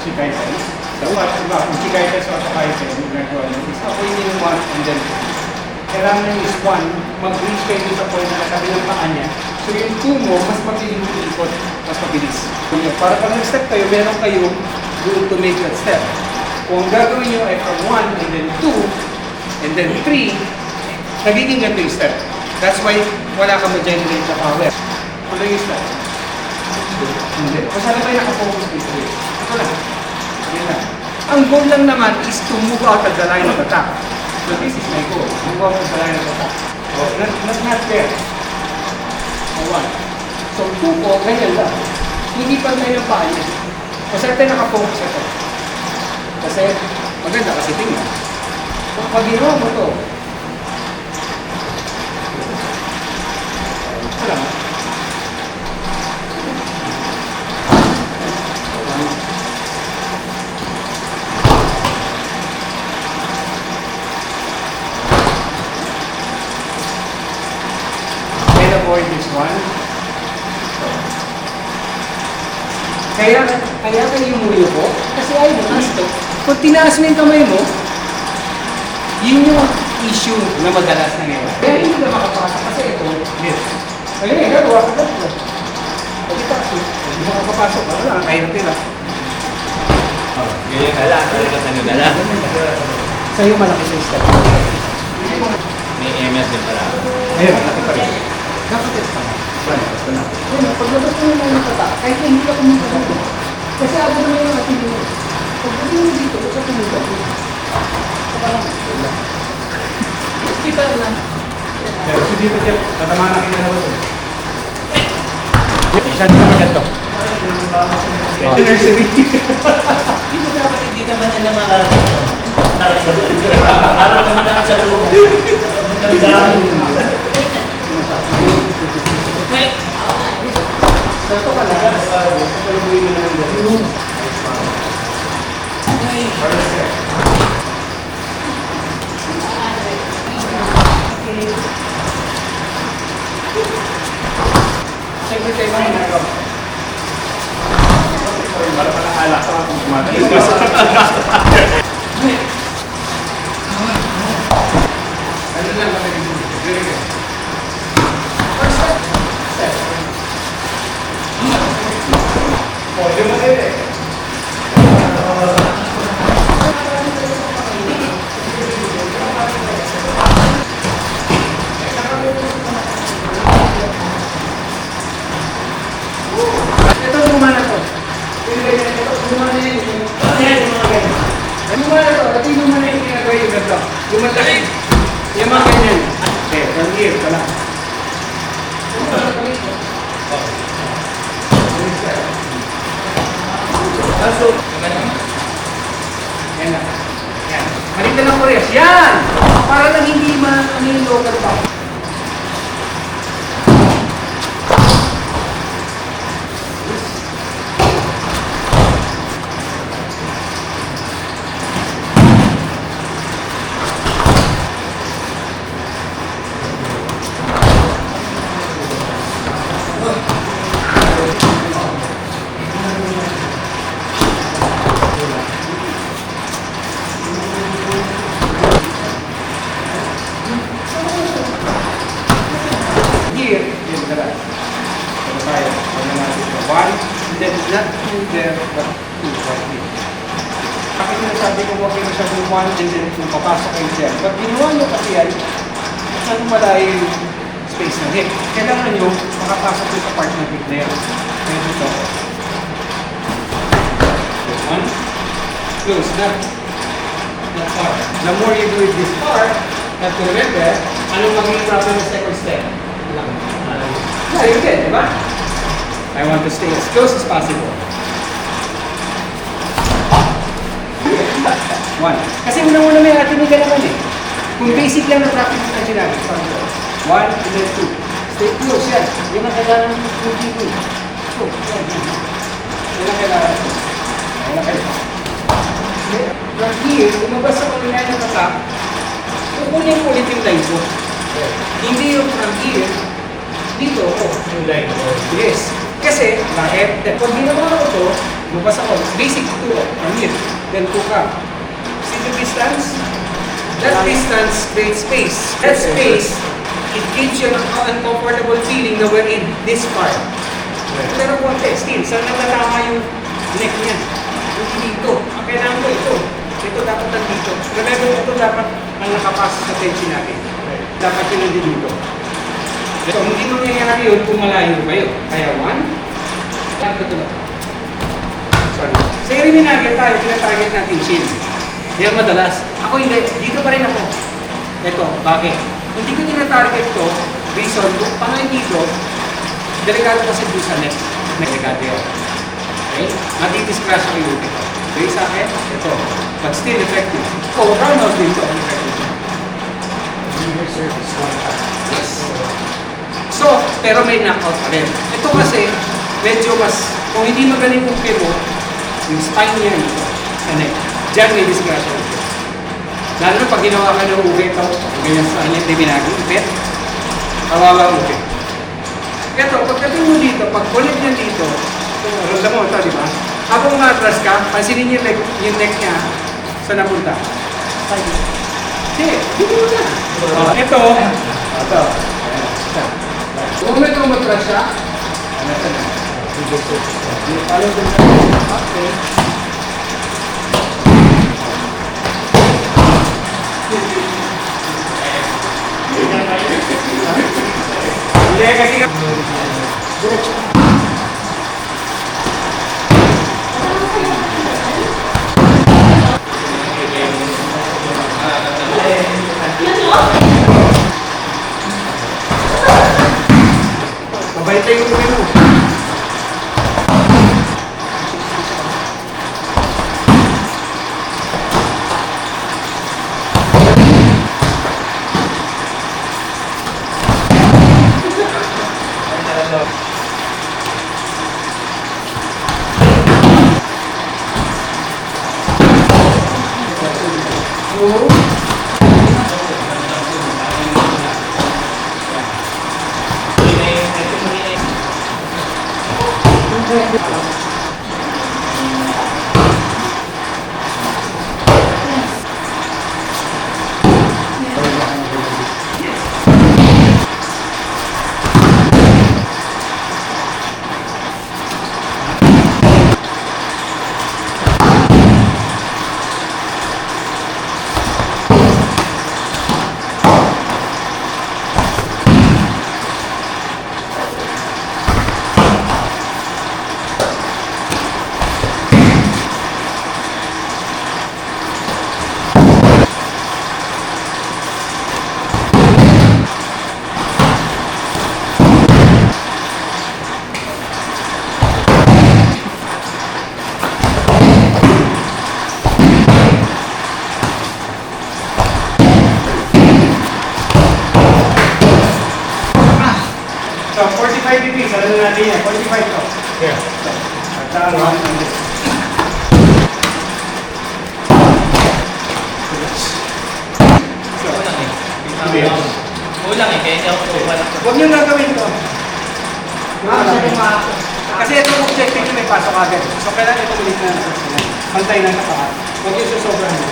Shikaitan. So what, diba, kung Shikaitan sa Shikaitan, yung ginagawa nyo, is ako yung 1 and then kailangan nyo is 1, mag-reach kayo dun sa point na nakabi ng paa niya. So yung 2 mo, mas mabilis yung ikot, mas mabilis. So, para pag nag-step kayo, meron kayo room to make that step. Kung ang gagawin nyo ay from 1 and then 2 and then 3, nagiging ganito yung step. That's why wala ka ma-generate na power. Kung lang yung step. Hindi. Masyado kayo nakafocus dito. Ito lang. Yan lang. Ang goal lang naman is to move out of the line of attack. So this is my goal. Move out of the line of attack. So, not there. So 1. So 2 po, ganyan lang. Hindi pa tayo ng paano. Kasi tayo nakafocus ito. Kasi maganda kasi tingnan. Pag ginawa mo ito, ito lang. Avoid this one. Kaya kayo umuyo po, kasi ayaw mo dito. Kung tinaas mo yung kamay mo, yun yung issue na madalas nangyayari. Kaya hindi ka makapasok kasi ito, yes. Ayun eh, gagawa ka dito. Pagkita, hindi mo makapasok, wala, kahirap nila. Ganyan na lang, talaga sa nyo na lang. Sa'yo malaki sa step. May MS din pala. Ayun, malaki pa rin. Nakatest ka na. Basta na. Paglabas mo naman yung tata, kahit hindi ka pumunta dito. Kasi ako naman yung ating dito. Pagdating mo dito, huwag ka pumunta dito. Saka lang. Kita lang. Pero si dito dyan, tatamaan na kita na ba ito? Isa dito ka dito. Ito nursery. Dito dapat hindi naman nila makarating. Parang naman na sa loob. Ito ka lang. Palubuin mo na yung siyempre tayo mga hinagaw. Para pala alak sa mga kumakas. Ano lang kami dito? First step. Oh, yung mga ito eh. Ito lumana to. Lumana yun. Lumana to. Ito yung lumana yung ginagawa yung ganda. Lumana yun. Yung mga ganyan. Okay, from here pala. So, yan na. Yan. Halika ng Koreas. Yan! Para lang hindi yung local pa. Here, yun na lang. Pero tayo, wala natin ito. 1, then not 2 there, but 2 right here. Bakit sinasabi ko huwag kayo masyadong 1 and then 2, papasok kayo dyan. Pag ginawa nyo kasi yan, saan malayo yung space ng hip. Kailangan nyo makapasok yung sa part ng hip na yan. Kaya dito. 1, close, not far. The more you do it this far, have to remember, anong magiging proper na second step? Yeah, you can, diba? I want to stay as close as possible. 1. Kasi unang-una may atinig ka naman eh. Kung basic lang na practice na sinabi. 1 and then 2. Stay close, yan. Yan ang kailangan ng hindi. So, yan. Yan ang kailangan. Yan ang kailangan. From here, lumabas ako ng line ng attack, kukunin ko ulit yung line ko. Hindi yung from here, dito, yung line ko. Yes. Kasi, bakit? Pag ginawa ko ito, Bukas ako. Basic 2 from here. Then 2 ka. See the distance? That distance creates space. That space, it gives you an uncomfortable feeling na we're in this part. Pero konti, still, saan natatama yung neck niya? Hindi dito. Ang kailangan ko ito. Ito dapat nandito. Remember, ito dapat ang nakapasok sa tension natin. Dapat yun nandito dito. So, hindi mangyayari yun kung malayo kayo. Kaya 1, ito na. Sorry. Sa irimin natin tayo, pinatarget natin chin. Yan madalas. Ako hindi, dito pa rin ako. Ito, bakit? Hindi ko tinatarget to, reason, kung pangay dito, delikado kasi doon sa neck. Delikado yun. Okay? Mati-discrash ako yung ito. Okay sa akin? Ito. But still effective. Oh, run out dito. Effective. Yes. So, pero may knockout pa rin. Ito kasi, medyo mas, kung hindi magaling kung mo, yung spine niya dito, sa neck. Diyan may discretion. Lalo na pag ginawa ka ng uwi ito, ganyan sa kanya, hindi binagi, kawawa uwi. Ito, pagdating mo dito, pag kulit niya dito, ramdam mo ito, di ba? Habang umatras ka, pansinin yung neck niya, saan napunta? Hindi, dito mo na. Ito. Kung may umatras siya, follow the okay. Hindi kasi mabait tayo yung uwi mo. So, 45 degrees, ano na natin yan? 45 to. Yeah. At one. Kulang eh, kaya hindi ako wala. Huwag nyo gagawin to. Kasi itong objective nyo may pasok agad. So, kailangan ito ulit na pantay na kapakat. Huwag nyo susobrahan mo.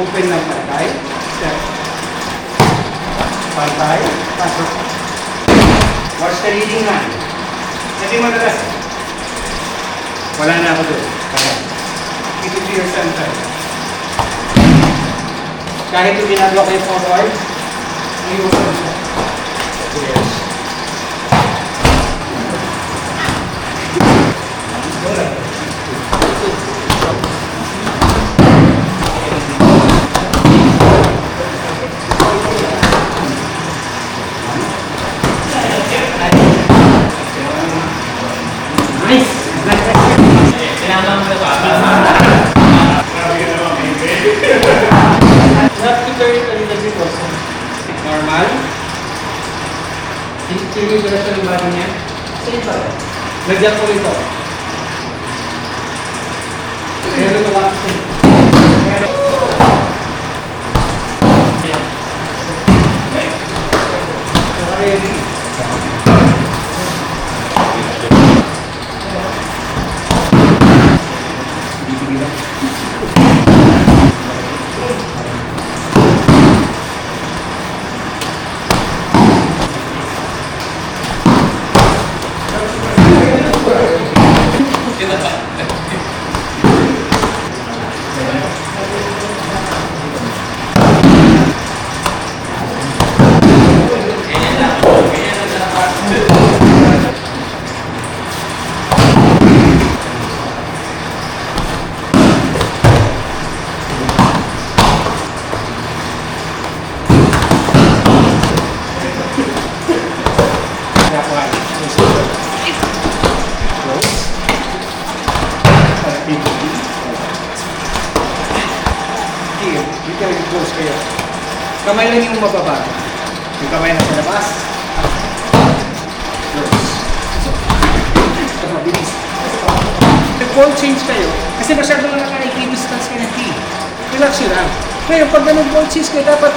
Open lang pantay. Step. Pantay. Pasok. Watch the leading hand. Kasi madalas. Wala na ako doon. Keep it to your center. Kahit yung ginagawa kayo forward, iusan siya. Yes. Nice! Sinama mo na ba? Not to turn it a little bit also. Normal. Sino yung direksyon ng bago niya? Same pa rin. Lagyan ko rito. Pero ito lang. Pero... Ready. Dito nag-close kayo. Kamay lang yung mababa. Yung kamay na sa labas. Close. Ito, mabilis. Nag-ball change kayo, kasi masyado lang naka-equidistance kayo ng T. Relax nyo lang. Ngayon, pag nag-ball change kayo, dapat,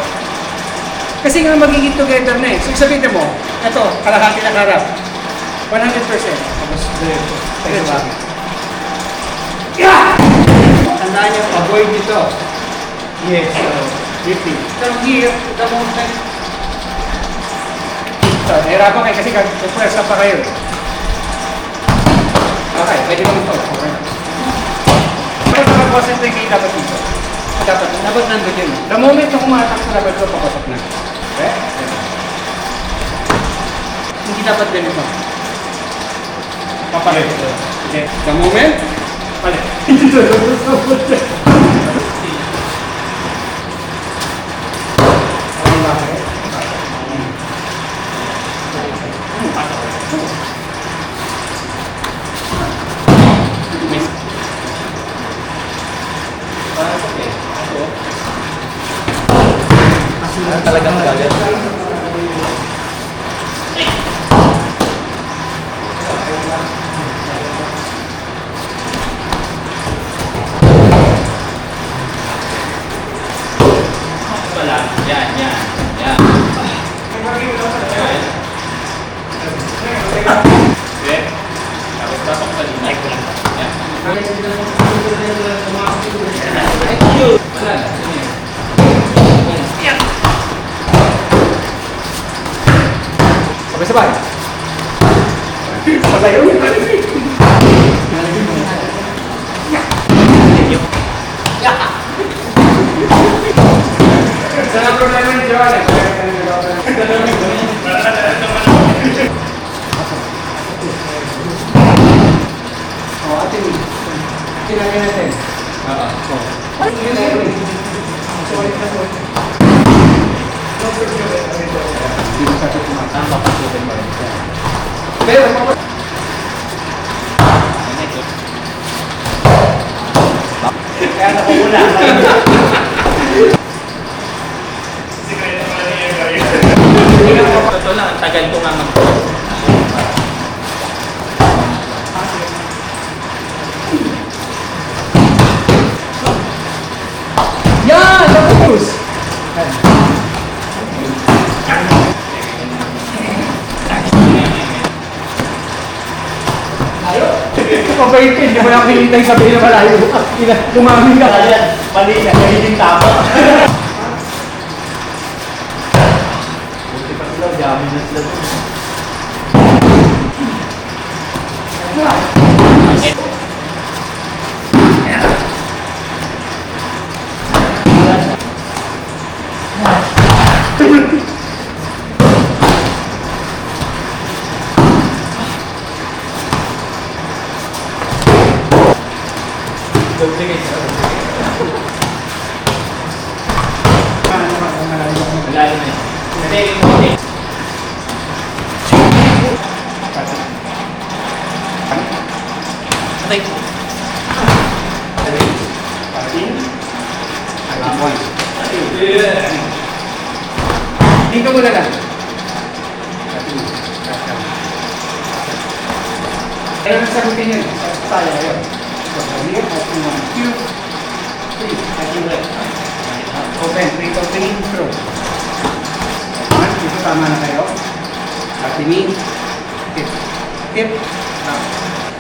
kasi nga magiging together na eh. So, sabihin mo, ito, kalahati na harap. 100%. Tapos, diretso. Yeah! Tandaan nyo, avoid nito. Yes, lifting. So, here, the movement. So, nahirapan kayo kasi kag-press pa kayo. Okay, pwede mo ito. Okay. Pero nakag-concentrate kayo dapat dito. Dapat nandun yun. The moment na kumatak sa dapat ito, papasok na. Okay? Hindi dapat ganito. Papalit. Okay. The moment, palit. Talagang magagal. Wala. Yan. Okay. Tapos tapos palinay ko lang. Yan. Sabay-sabay. Patayo. Sana problema ni Joan eh. Oh, atin. Kinagay natin. Dito sa ito tumatama, papasukin mo rin. Pero, kaya nakukula. Totoo lang, ang tagal ko nga mag- Yan! Tapos! Mabait ka, hindi mo lang pinintay sabihin na malayo. Kumami ka. Mali na, magiging tama. Buti pa sila, dami na sila. Malayo na yun. Kasi yung konti. Patay. Dito mo na lang. Kaya nasagutin yun. Tayo yun. So, here, open 1, 2, 3. Open, 3 to 3, throw. Dito tama na kayo. Tingin. Tip. Tip.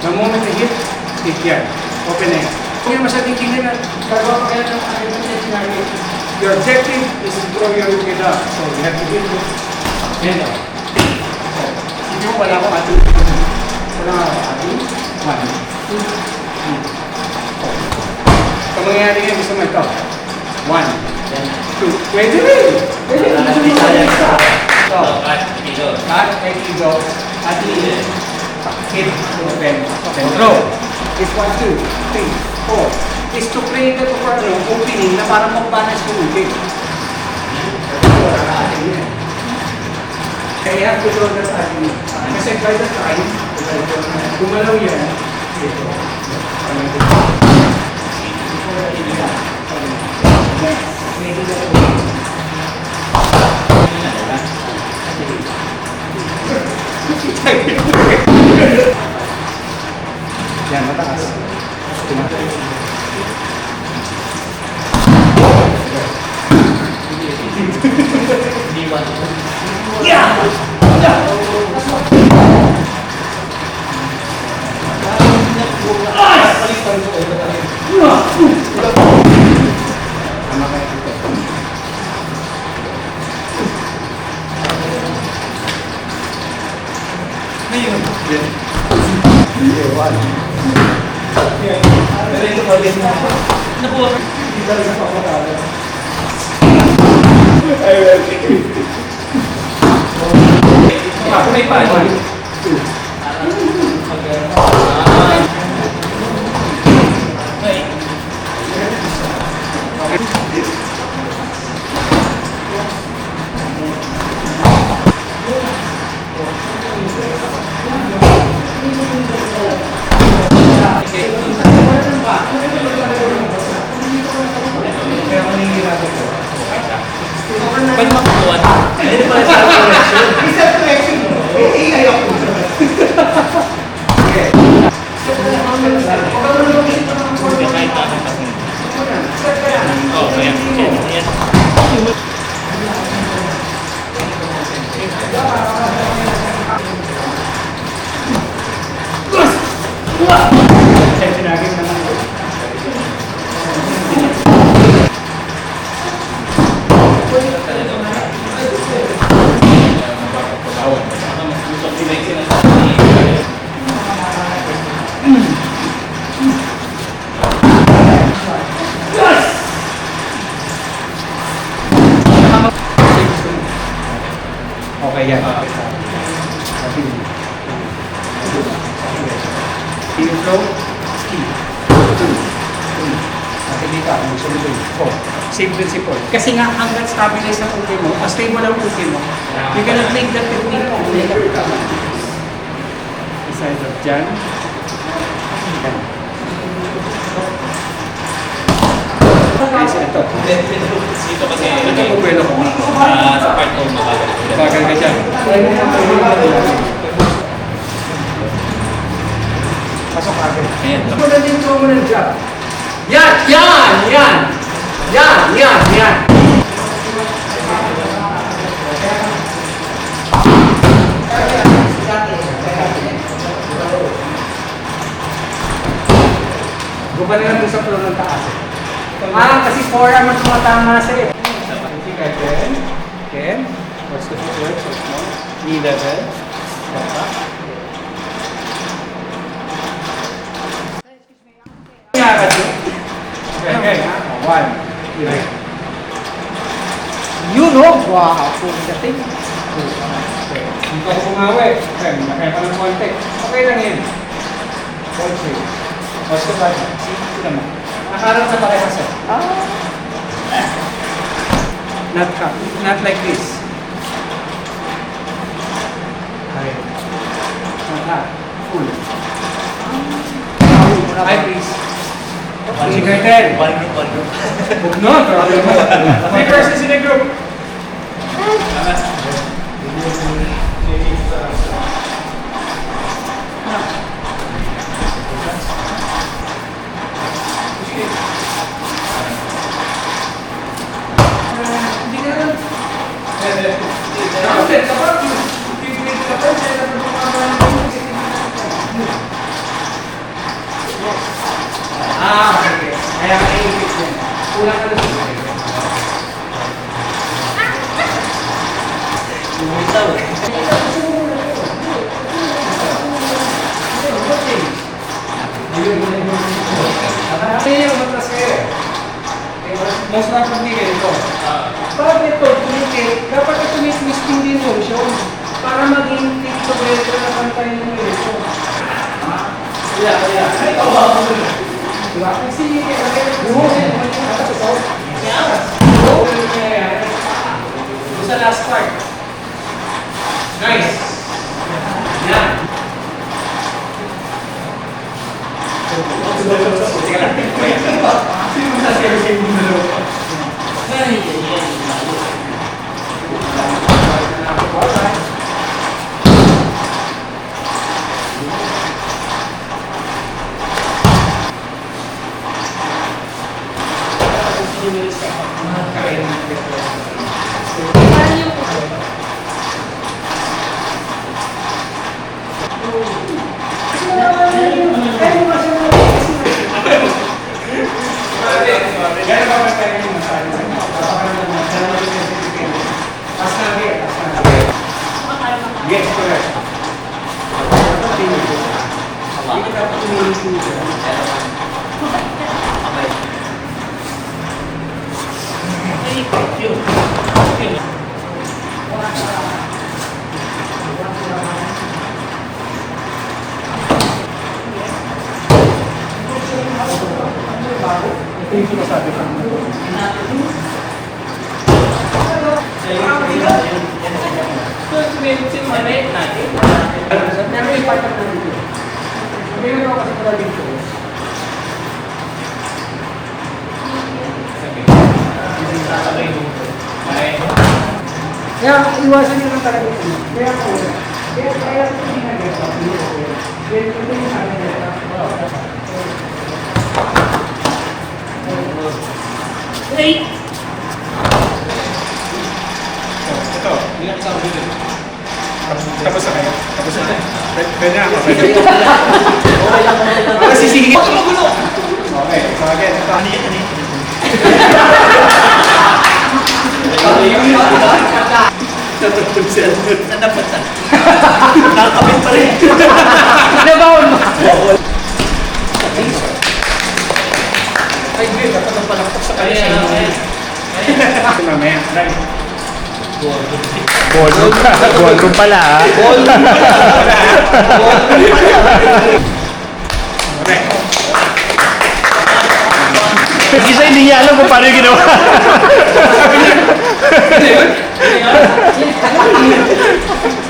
The moment na hit, tip yan. Open na yan. Kung yung masyadong tingin na, gagawa pa kayo ng scenario. Your objective is to throw your wicked up. So, you have to hit it. Yan lang. So, hindi mo wala akong ating. Wala nga ako ating. 1, 2, 3, 4. Kung mangyayari yan, gusto mo ito. 1, 2. Pwede rin. Pwede rin. Gusto mo sa isa. So, cut, ekido, at hit, open, throw. Is 1, 2, 3, 4. Is to create the opening na parang mag-balance yung ulit. Kaya you have to draw the time. Kasi by the time, gumalaw yan, ito. Next. Hindi ba? Tama kayo dito. Ngayon. Ewan. Nakuha ka. Hindi talaga papatalo. May pa. Ay. Kaya kung nahihirapan ko. Ba't makukuha? Hindi pala sa correction. Isa correction. AI ako. Okay. Kahit na ako kasi. Oh, ayan. Ayan. Kaya sinagin naman ko. Okay yan. Team flow, ski. Nakikita ang sunod ko. Same principle. Kasi nga, hanggang stabilize ang uke mo, stable ang uke mo, you cannot make that technique of leg up. Besides of dyan. Yan. Guys, ito. Dito kasi Ito po pwelo ko. sa part ko mabagal. Bagal ka dyan. Pasok agad. Ayan. Ito na din mo ng job. Yan! Yan! Yan! Yan! Yan! Yan! Guban na lang sa floor ng taas. Kasi forearm ang tumatama sa'yo. Ken. What's the footwork? So small. Knee level. Step back. Okay. One. You know, wow, kung dating. Okay. Dito ako bumawi. Okay, makaya pa ng konti. Okay lang yan. Okay. What's the button? See naman. Nakaharap sa parehas eh. Not like this. Okay. Not that. Full. Hi, please. Sige, Ted. One group. Huwag na, grabe mo. May persons in a group. Hindi ka lang. Kapit, kapag pipigil ka pa, siya na okay. Kaya kayo yan. Kulang ka lang sa Lumitaw. Kasi yung matas kayo. Most rapidly kayo ito. Pag ito, tumikit, dapat ito may twisting din motion para maging tip together na pantay ng motion. Kaya. Ay, tawa ko mo. Diba? Kasi sa last part. Nice. Yan. Teka lang. Sino masasabi mo na loob? Gano'n ba ba tayo yung masabi sa inyo? As na rin, as na rin. Yes, correct. Dapat pinili. Hindi ka dapat pinili po siya. Ito yung sinasabi ko. Pero may part na dito. May nagawa kasi pala dito. Kaya iwasan nyo lang talaga ito. Kaya po, kaya ito yung nag-geta. Kaya ito yung nag-geta. Ito, hindi na kasama dito. Tapos na kayo? Tapos na kayo? Pwede na ako. Okay lang. Para sisigigit. Huwag ka magulo! Okay, so again, ito. Ano yan? Saan napunta? Nakakapit pa rin. Nabaon mo! Ay, great. Dapat ang palakpak sa kanya. Mamaya, right? Ballroom pala ah. Okay. Isa hindi niya alam kung paano yung ginawa.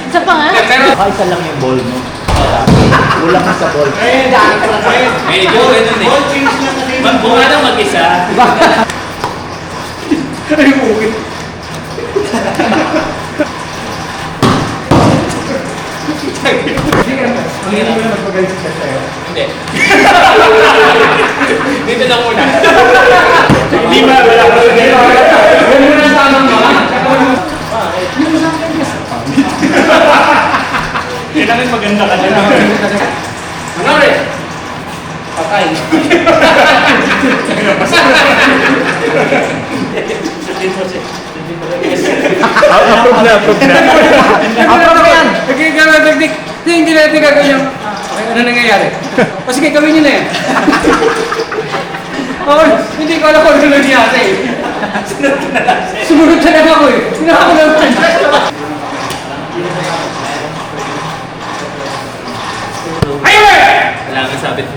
Isa pa nga. Isa lang yung ball mo. Kulang ka sa ball. Medyo ganun eh. Bunga ng mag-isa. Ay, okay. Hindi ka na. Hindi mo na magpagalit siya sa'yo. Hindi. Dito lang muna. Hindi ba? Wala ko rin. Yan muna sa anong mga. Kailangan maganda ka na. Ano rin? Patay. Approve na. Approve na yan. Nagkikaradag-dik. Hindi natin gagawin yung... Ano nangyayari? O sige, gawin nyo na yan. Oh, hindi ko alam kung ano nangyayari. Sumunod na lang ako eh. Sinaka ko naman. Kailangan sabit.